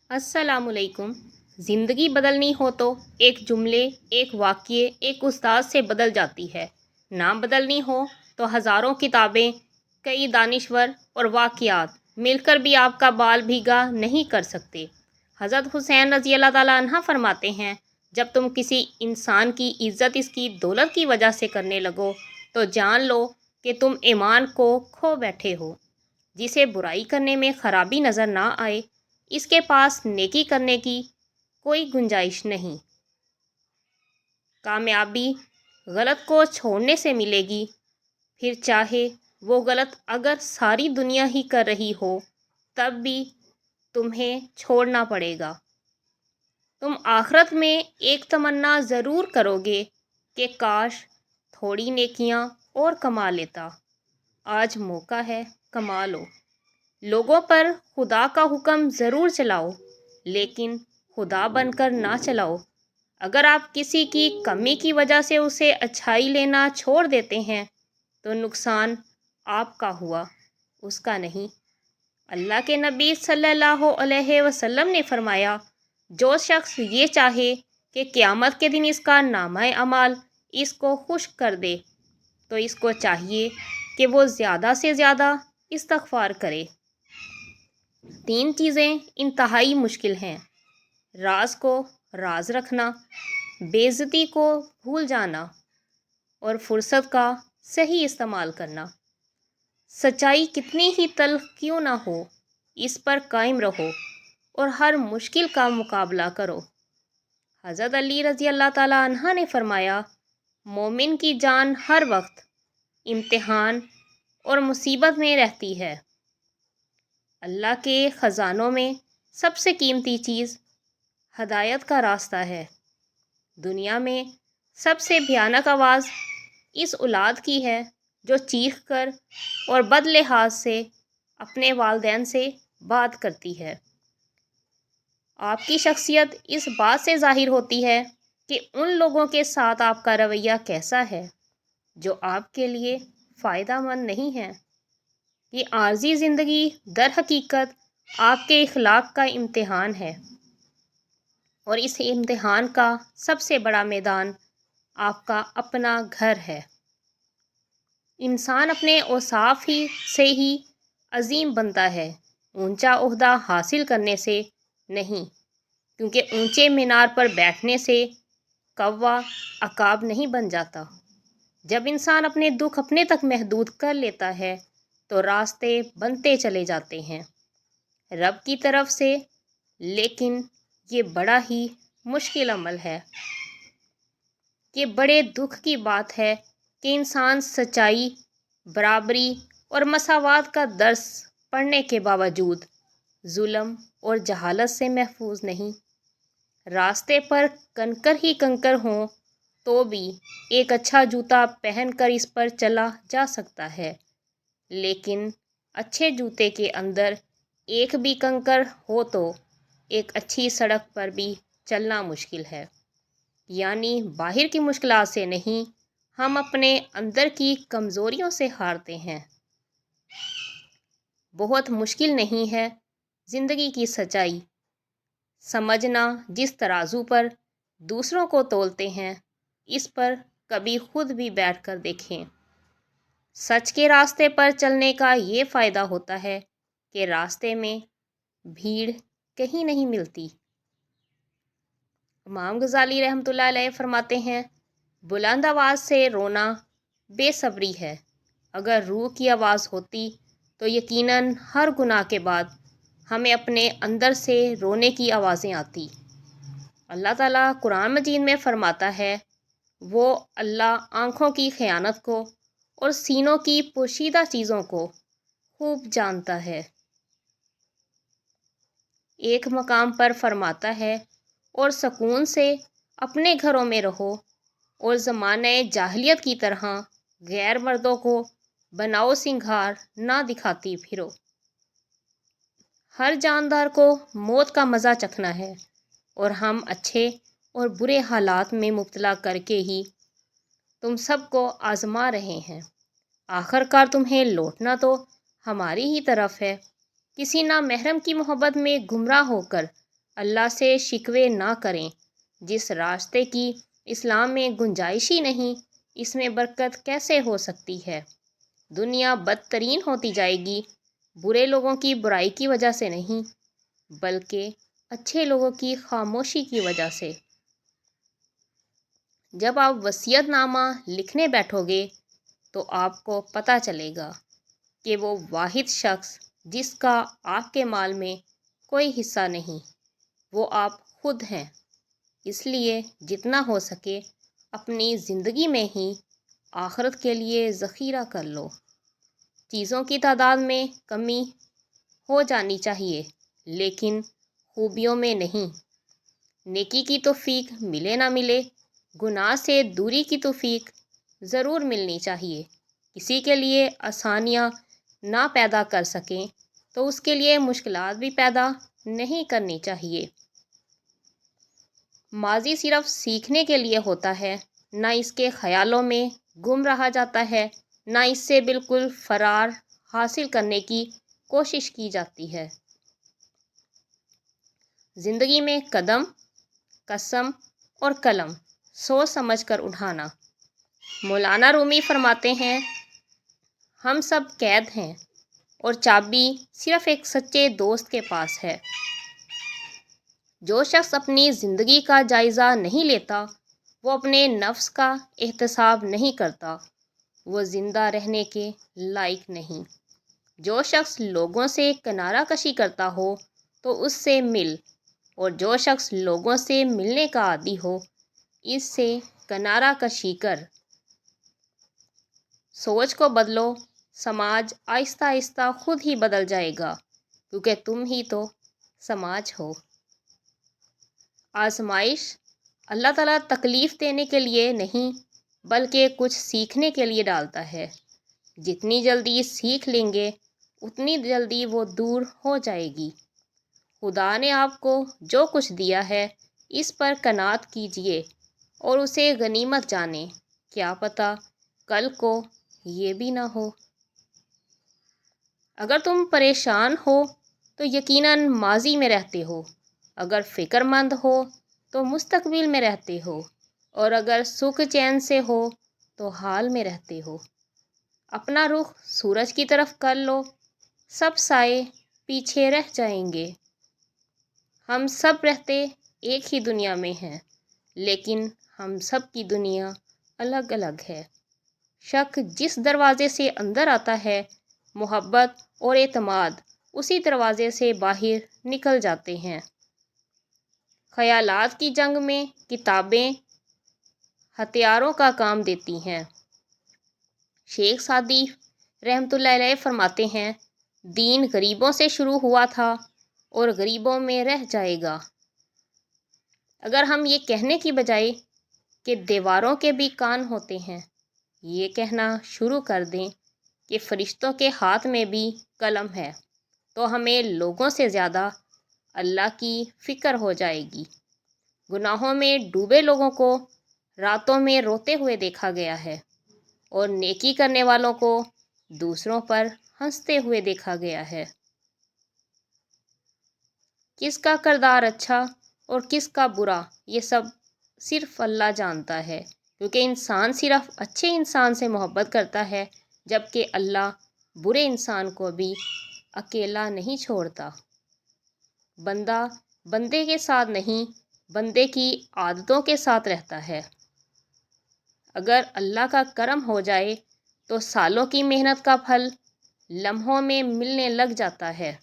अस्सलाम वालेकुम। ज़िंदगी बदलनी हो तो एक जुमले, एक वाक़ये, एक उस्ताद से बदल जाती है। ना बदलनी हो तो हज़ारों किताबें, कई दानिश्वर और वाक़यात मिलकर भी आपका बाल भीगा नहीं कर सकते। हज़रत हुसैन रज़ी अल्लाह ताला अन्हा फरमाते हैं, जब तुम किसी इंसान की इज़्ज़त इसकी दौलत की वजह से करने लगो तो जान लो कि तुम ईमान को खो बैठे हो। जिसे बुराई करने में खराबी नज़र ना आए, इसके पास नेकी करने की कोई गुंजाइश नहीं। कामयाबी गलत को छोड़ने से मिलेगी, फिर चाहे वो गलत अगर सारी दुनिया ही कर रही हो तब भी तुम्हें छोड़ना पड़ेगा। तुम आखिरत में एक तमन्ना ज़रूर करोगे कि काश थोड़ी नेकियां और कमा लेता। आज मौका है, कमा लो। लोगों पर खुदा का हुक्म ज़रूर चलाओ, लेकिन खुदा बनकर ना चलाओ। अगर आप किसी की कमी की वजह से उसे अच्छाई लेना छोड़ देते हैं तो नुकसान आपका हुआ, उसका नहीं। अल्लाह के नबी सल्लल्लाहु अलैहि वसल्लम ने फरमाया, जो शख्स ये चाहे कि क़यामत के दिन इसका नामा अमाल इसको खुश कर दे तो इसको चाहिए कि वो ज़्यादा से ज़्यादा इस्तग़फ़ार करे। 3 चीज़ें इंतहाई मुश्किल हैं: राज को राज रखना, बेइज्जती को भूल जाना और फुर्सत का सही इस्तेमाल करना। सच्चाई कितनी ही तल्ख क्यों ना हो, इस पर कायम रहो और हर मुश्किल का मुकाबला करो। हज़रत अली रज़ी अल्लाह ताला अन्हा ने फरमाया, मोमिन की जान हर वक्त इम्तिहान और मुसीबत में रहती है। अल्लाह के ख़जानों में सबसे कीमती चीज़ हदायत का रास्ता है। दुनिया में सबसे भयानक आवाज़ इस औलाद की है जो चीख कर और बदलिहाज से अपने वालिदैन से बात करती है। आपकी शख्सियत इस बात से ज़ाहिर होती है कि उन लोगों के साथ आपका रवैया कैसा है जो आपके लिए फ़ायदेमंद नहीं है। ये आर्जी ज़िंदगी दर हकीकत आपके इखलाक का इम्तिहान है और इस इम्तिहान का सबसे बड़ा मैदान आपका अपना घर है। इंसान अपने औसाफ ही से ही अजीम बनता है, ऊंचा ओहदा हासिल करने से नहीं, क्योंकि ऊंचे मीनार पर बैठने से कौवा अकाब नहीं बन जाता। जब इंसान अपने दुख अपने तक महदूद कर लेता है तो रास्ते बनते चले जाते हैं रब की तरफ से। लेकिन ये बड़ा ही मुश्किल अमल है। ये बड़े दुख की बात है कि इंसान सच्चाई, बराबरी और मसावात का दर्स पढ़ने के बावजूद जुल्म और जहालत से महफूज नहीं। रास्ते पर कंकर ही कंकर हों तो भी एक अच्छा जूता पहनकर इस पर चला जा सकता है, लेकिन अच्छे जूते के अंदर एक भी कंकर हो तो एक अच्छी सड़क पर भी चलना मुश्किल है। यानी बाहर की मुश्किलात से नहीं, हम अपने अंदर की कमज़ोरियों से हारते हैं। बहुत मुश्किल नहीं है ज़िंदगी की सच्चाई समझना। जिस तराजू पर दूसरों को तोलते हैं, इस पर कभी खुद भी बैठ कर देखें। सच के रास्ते पर चलने का ये फ़ायदा होता है कि रास्ते में भीड़ कहीं नहीं मिलती। इमाम गज़ाली रहमतुल्लाह अलैह फरमाते हैं, बुलंद आवाज़ से रोना बेसब्री है। अगर रूह की आवाज़ होती तो यकीनन हर गुनाह के बाद हमें अपने अंदर से रोने की आवाज़ें आती। अल्लाह ताला कुरान मजीद में फ़रमाता है, वो अल्लाह आँखों की ख़यानत को और सीनों की पोशीदा चीज़ों को खूब जानता है। एक मकाम पर फरमाता है, और सुकून से अपने घरों में रहो और ज़माने जाहिलियत की तरह गैर मर्दों को बनाओ सिंगार ना दिखाती फिरो। हर जानदार को मौत का मज़ा चखना है और हम अच्छे और बुरे हालात में मुब्तला करके ही तुम सबको आज़मा रहे हैं। आखिरकार तुम्हें लौटना तो हमारी ही तरफ है। किसी ना महरम की मोहब्बत में गुमराह होकर اللہ سے شکوے نہ کریں۔ جس راستے کی اسلام میں گنجائش ہی نہیں، اس میں برکت کیسے ہو سکتی ہے؟ دنیا بدترین ہوتی جائے گی، برے لوگوں کی برائی کی وجہ سے نہیں، بلکہ اچھے لوگوں کی خاموشی کی وجہ سے۔ جب آپ وصیت نامہ لکھنے بیٹھو گے تو آپ کو پتہ چلے گا کہ وہ واحد شخص جس کا آپ کے مال میں کوئی حصہ نہیں، وہ آپ خود ہیں۔ اس لیے جتنا ہو سکے اپنی زندگی میں ہی آخرت کے لیے ذخیرہ کر لو۔ چیزوں کی تعداد میں کمی ہو جانی چاہیے، لیکن خوبیوں میں نہیں۔ نیکی کی توفیق ملے نہ ملے، گناہ سے دوری کی توفیق ضرور ملنی چاہیے۔ کسی کے لیے آسانیاں نہ پیدا کر سکیں تو اس کے لیے مشکلات بھی پیدا نہیں کرنی چاہیے۔ ماضی صرف سیکھنے کے لیے ہوتا ہے، نہ اس کے خیالوں میں گم رہا جاتا ہے، نہ اس سے بالکل فرار حاصل کرنے کی کوشش کی جاتی ہے۔ زندگی میں قدم، قسم اور قلم سوچ سمجھ کر اٹھانا۔ مولانا رومی فرماتے ہیں، ہم سب قید ہیں اور چابی صرف ایک سچے دوست کے پاس ہے۔ جو شخص اپنی زندگی کا جائزہ نہیں لیتا، وہ اپنے نفس کا احتساب نہیں کرتا، وہ زندہ رہنے کے لائق نہیں۔ جو شخص لوگوں سے کنارہ کشی کرتا ہو تو اس سے مل، اور جو شخص لوگوں سے ملنے کا عادی ہو اس سے کنارہ کشی کر۔ سوچ کو بدلو، سماج آہستہ آہستہ خود ہی بدل جائے گا، کیونکہ تم ہی تو سماج ہو۔ آزمائش اللہ تعالیٰ تکلیف دینے کے لیے نہیں بلکہ کچھ سیکھنے کے لیے ڈالتا ہے۔ جتنی جلدی سیکھ لیں گے اتنی جلدی وہ دور ہو جائے گی۔ خدا نے آپ کو جو کچھ دیا ہے اس پر قناعت کیجیے اور اسے غنیمت جانیں، کیا پتہ کل کو یہ بھی نہ ہو۔ اگر تم پریشان ہو تو یقیناً ماضی میں رہتے ہو، اگر فکر مند ہو تو مستقبل میں رہتے ہو، اور اگر سکھ چین سے ہو تو حال میں رہتے ہو۔ اپنا رخ سورج کی طرف کر لو، سب سائے پیچھے رہ جائیں گے۔ ہم سب رہتے ایک ہی دنیا میں ہیں، لیکن ہم سب کی دنیا الگ الگ ہے۔ شک جس دروازے سے اندر آتا ہے، محبت اور اعتماد اسی دروازے سے باہر نکل جاتے ہیں۔ خیالات کی جنگ میں کتابیں ہتھیاروں کا کام دیتی ہیں۔ شیخ سعدی رحمۃ اللہ علیہ فرماتے ہیں، دین غریبوں سے شروع ہوا تھا اور غریبوں میں رہ جائے گا۔ اگر ہم یہ کہنے کی بجائے کہ دیواروں کے بھی کان ہوتے ہیں، یہ کہنا شروع کر دیں کہ فرشتوں کے ہاتھ میں بھی قلم ہے، تو ہمیں لوگوں سے زیادہ اللہ کی فکر ہو جائے گی۔ گناہوں میں ڈوبے لوگوں کو راتوں میں روتے ہوئے دیکھا گیا ہے، اور نیکی کرنے والوں کو دوسروں پر ہنستے ہوئے دیکھا گیا ہے۔ کس کا کردار اچھا اور کس کا برا، یہ سب صرف اللہ جانتا ہے، کیونکہ انسان صرف اچھے انسان سے محبت کرتا ہے، جبکہ اللہ برے انسان کو بھی اکیلا نہیں چھوڑتا۔ بندہ بندے کے ساتھ نہیں، بندے کی عادتوں کے ساتھ رہتا ہے۔ اگر اللہ کا کرم ہو جائے تو سالوں کی محنت کا پھل لمحوں میں ملنے لگ جاتا ہے۔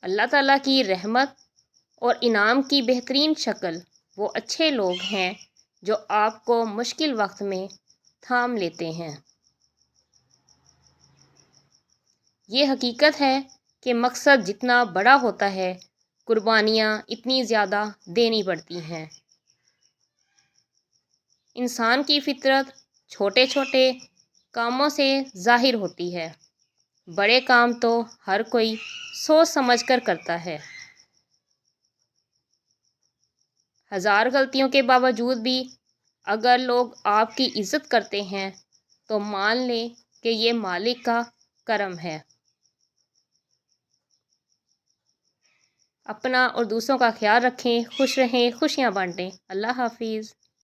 اللہ تعالیٰ کی رحمت اور انعام کی بہترین شکل وہ اچھے لوگ ہیں جو آپ کو مشکل وقت میں تھام لیتے ہیں۔ یہ حقیقت ہے کہ مقصد جتنا بڑا ہوتا ہے، قربانیاں اتنی زیادہ دینی پڑتی ہیں۔ انسان کی فطرت چھوٹے چھوٹے کاموں سے ظاہر ہوتی ہے، بڑے کام تو ہر کوئی سوچ سمجھ کر کرتا ہے۔ ہزار غلطیوں کے باوجود بھی اگر لوگ آپ کی عزت کرتے ہیں تو مان لیں کہ یہ مالک کا کرم ہے۔ اپنا اور دوسروں کا خیال رکھیں، خوش رہیں، خوشیاں بانٹیں۔ اللہ حافظ۔